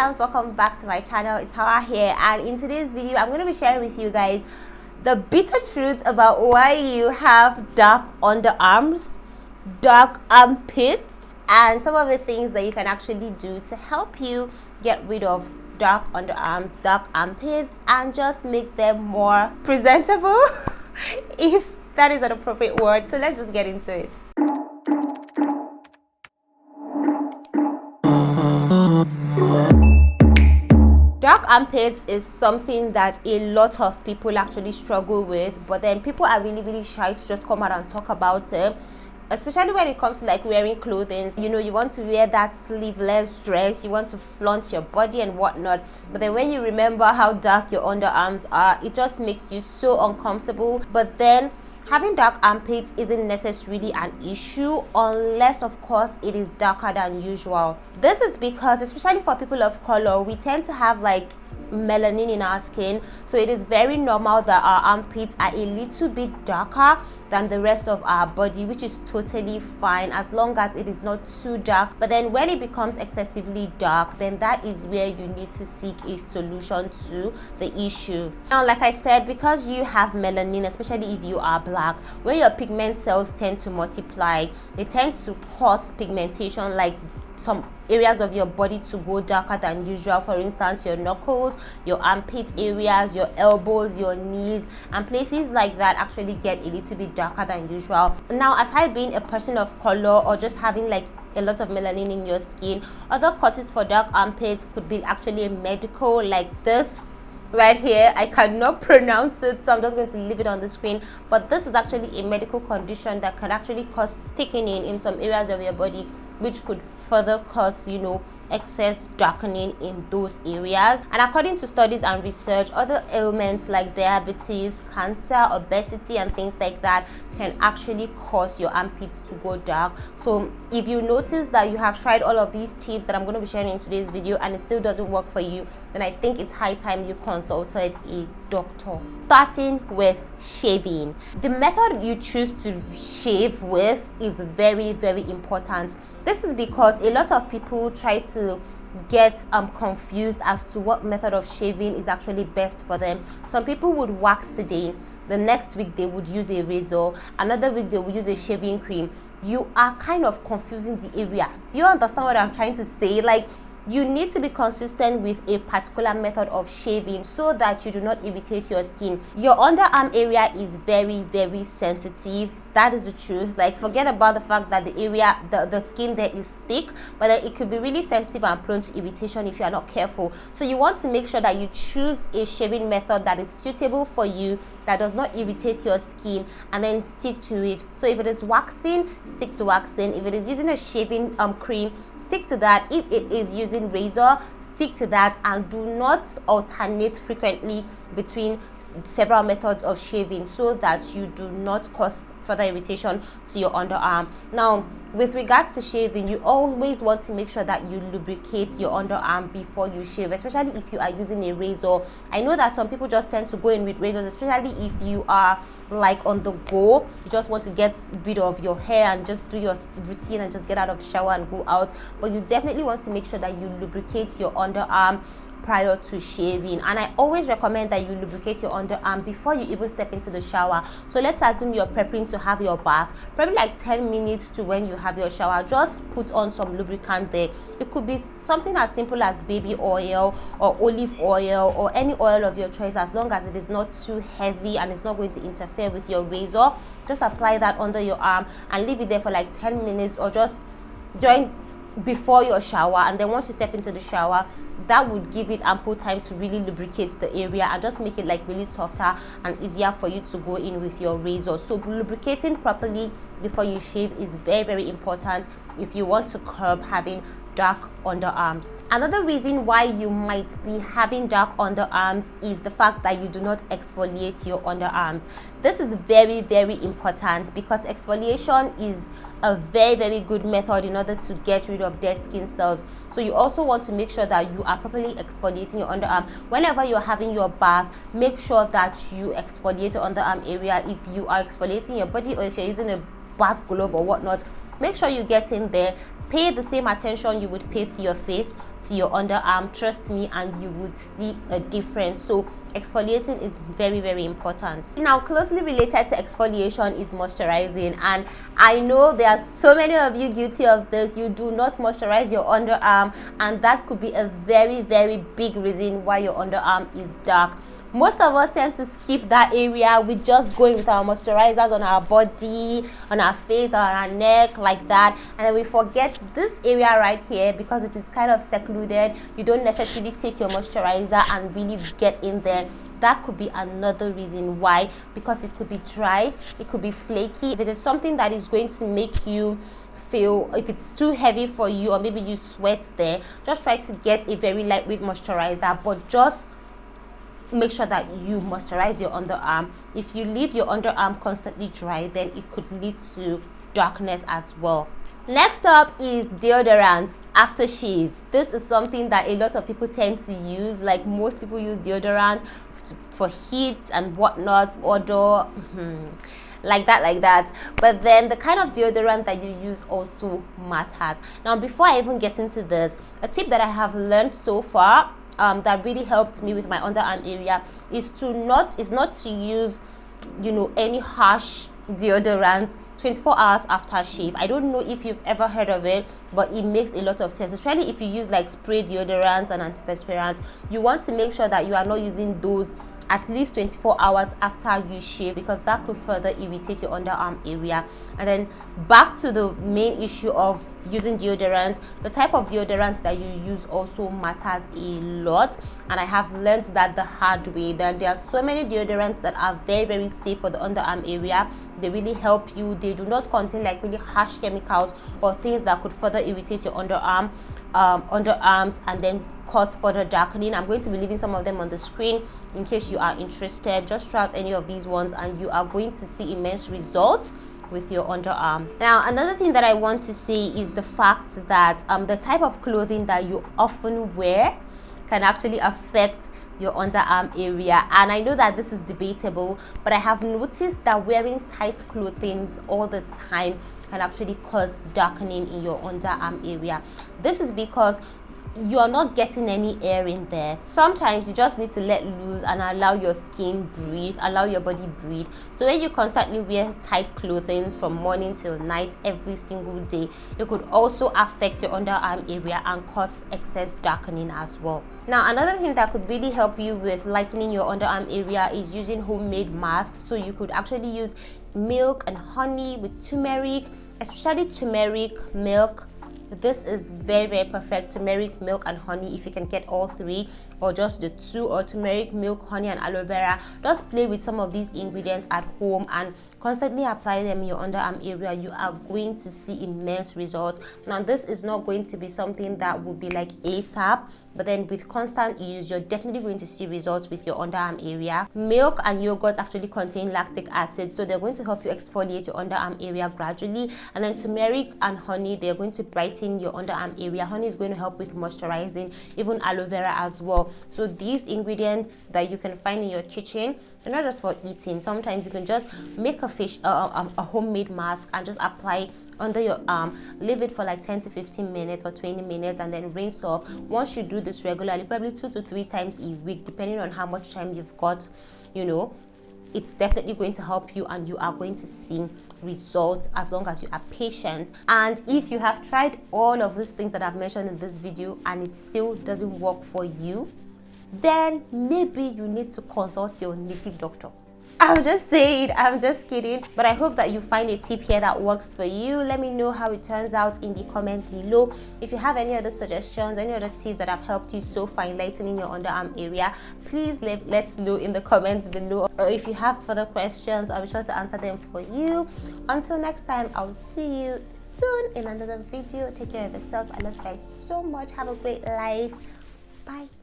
loves, welcome back to my channel. It's Hauwa here, and in today's video I'm going to be sharing with you guys the bitter truth about why you have dark underarms, dark armpits, and some of the things that you can actually do to help you get rid of dark underarms, dark armpits, and just make them more presentable if that is an appropriate word. So let's just get into it. Dark armpits is something that a lot of people actually struggle with, but then people are really shy to just come out and talk about it, especially when it comes to like wearing clothing. You know, you want to wear that sleeveless dress, you want to flaunt your body and whatnot, but then when you remember how dark your underarms are, it just makes you so uncomfortable. But then having dark armpits isn't necessarily an issue unless, of course, it is darker than usual. This is because, especially for people of color, we tend to have like melanin in our skin, so it is very normal that our armpits are a little bit darker than the rest of our body, which is totally fine as long as it is not too dark. But then when it becomes excessively dark, then that is where you need to seek a solution to the issue. Now, like I said, because you have melanin, especially if you are black, when your pigment cells tend to multiply, they tend to cause pigmentation, like some areas of your body to go darker than usual. For instance, your knuckles, your armpit areas, your elbows, your knees, and places like that actually get a little bit darker than usual. Now, aside being a person of color or just having like a lot of melanin in your skin, other causes for dark armpits could be actually medical, like this right here. I cannot pronounce it, so I'm just going to leave it on the screen, but this is actually a medical condition that can actually cause thickening in some areas of your body, which could further cause, you know, excess darkening in those areas. And according to studies and research, other ailments like diabetes, cancer, obesity, and things like that can actually cause your armpits to go dark. So if you notice that you have tried all of these tips that I'm going to be sharing in today's video and it still doesn't work for you, then I think it's high time you consulted a doctor. Starting with shaving. The method you choose to shave with is very important. This is because a lot of people try to get confused as to what method of shaving is actually best for them. Some people would wax today, the next week they would use a razor, another week they would use a shaving cream. You are kind of confusing the area. Do you understand what I'm trying to say? Like, you need to be consistent with a particular method of shaving so that you do not irritate your skin. Your underarm area is very sensitive. That is the truth. Like, forget about the fact that the area, the skin there is thick, but it could be really sensitive and prone to irritation if you are not careful. So you want to make sure that you choose a shaving method that is suitable for you, that does not irritate your skin, and then stick to it. So if it is waxing, stick to waxing. If it is using a shaving cream, stick to that. If it is using razor, stick to that, and do not alternate frequently between several methods of shaving so that you do not cause further irritation to your underarm. Now, with regards to shaving, you always want to make sure that you lubricate your underarm before you shave, especially if you are using a razor. I know that some people just tend to go in with razors, especially if you are like on the go, you just want to get rid of your hair and just do your routine and just get out of the shower and go out. But you definitely want to make sure that you lubricate your underarm prior to shaving, and I always recommend that you lubricate your underarm before you even step into the shower. So let's assume you're preparing to have your bath, probably like 10 minutes to when you have your shower. Just put on some lubricant there. It could be something as simple as baby oil or olive oil or any oil of your choice, as long as it is not too heavy and it's not going to interfere with your razor. Just apply that under your arm and leave it there for like 10 minutes, or just before your shower, and then once you step into the shower, that would give it ample time to really lubricate the area and just make it like really softer and easier for you to go in with your razor. So lubricating properly before you shave is very important if you want to curb having dark underarms. Another reason why you might be having dark underarms is the fact that you do not exfoliate your underarms. This is very important because exfoliation is a very good method in order to get rid of dead skin cells. So you also want to make sure that you are properly exfoliating your underarm. Whenever you're having your bath, make sure that you exfoliate your underarm area. If you are exfoliating your body, or if you're using a bath glove or whatnot, make sure you get in there. Pay the same attention you would pay to your face, to your underarm, trust me, and you would see a difference. So exfoliating is very, very important. Now, closely related to exfoliation is moisturizing, and I know there are so many of you guilty of this. You do not moisturize your underarm, and that could be a very, very big reason why your underarm is dark. Most of us tend to skip that area. We just go in with our moisturizers on our body, on our face, on our neck, like that, and then we forget this area right here because it is kind of secluded. You don't necessarily take your moisturizer and really get in there. That could be another reason why, because it could be dry, it could be flaky. If it is something that is going to make you feel, if it's too heavy for you, or maybe you sweat there, just try to get a very lightweight moisturizer, but just make sure that you moisturize your underarm. If you leave your underarm constantly dry, then it could lead to darkness as well. Next up is deodorant after shave. This is something that a lot of people tend to use. Like, most people use deodorant for heat and whatnot, odor, like that. But then the kind of deodorant that you use also matters. Now, before I even get into this, a tip that I have learned so far that really helped me with my underarm area is not to use, you know, any harsh deodorant 24 hours after shave. I don't know if you've ever heard of it, but it makes a lot of sense, especially if you use like spray deodorants and antiperspirants. You want to make sure that you are not using those at least 24 hours after you shave, because that could further irritate your underarm area. And then back to the main issue of using deodorants, the type of deodorants that you use also matters a lot, and I have learned that the hard way. That there are so many deodorants that are very, very safe for the underarm area. They really help you. They do not contain like really harsh chemicals or things that could further irritate your underarms and then cause further darkening. I'm going to be leaving some of them on the screen in case you are interested. Just try out any of these ones and you are going to see immense results with your underarm. Now, another thing that I want to say is the fact that the type of clothing that you often wear can actually affect your underarm area. And I know that this is debatable, but I have noticed that wearing tight clothing all the time can actually cause darkening in your underarm area. This is because you are not getting any air in there. Sometimes you just need to let loose and allow your skin breathe, allow your body breathe. So when you constantly wear tight clothing from morning till night every single day, it could also affect your underarm area and cause excess darkening as well. Now, another thing that could really help you with lightening your underarm area is using homemade masks. So you could actually use milk and honey with turmeric, especially turmeric milk. This is very, very perfect. Turmeric, milk and honey, if you can get all three, or just the two, or turmeric, milk, honey and aloe vera. Just play with some of these ingredients at home and constantly apply them in your underarm area. You are going to see immense results. Now, this is not going to be something that will be like ASAP, but then with constant use, you're definitely going to see results with your underarm area. Milk and yogurt actually contain lactic acid, so they're going to help you exfoliate your underarm area gradually. And then turmeric and honey, they're going to brighten your underarm area. Honey is going to help with moisturizing, even aloe vera as well. So these ingredients that you can find in your kitchen, they're not just for eating. Sometimes you can just make a homemade mask and just apply under your arm, leave it for like 10 to 15 minutes or 20 minutes and then rinse off. Once you do this regularly, probably 2 to 3 times a week, depending on how much time you've got, you know, it's definitely going to help you and you are going to see results as long as you are patient. And if you have tried all of these things that I've mentioned in this video and it still doesn't work for you, then maybe you need to consult your native doctor. I'm just saying, I'm just kidding. But I hope that you find a tip here that works for you. Let me know how it turns out in the comments below. If you have any other suggestions, any other tips that have helped you so far in lightening your underarm area, please let's know in the comments below. Or if you have further questions, I'll be sure to answer them for you. Until next time, I'll see you soon in another video. Take care of yourselves. I love you guys so much. Have a great life. Bye.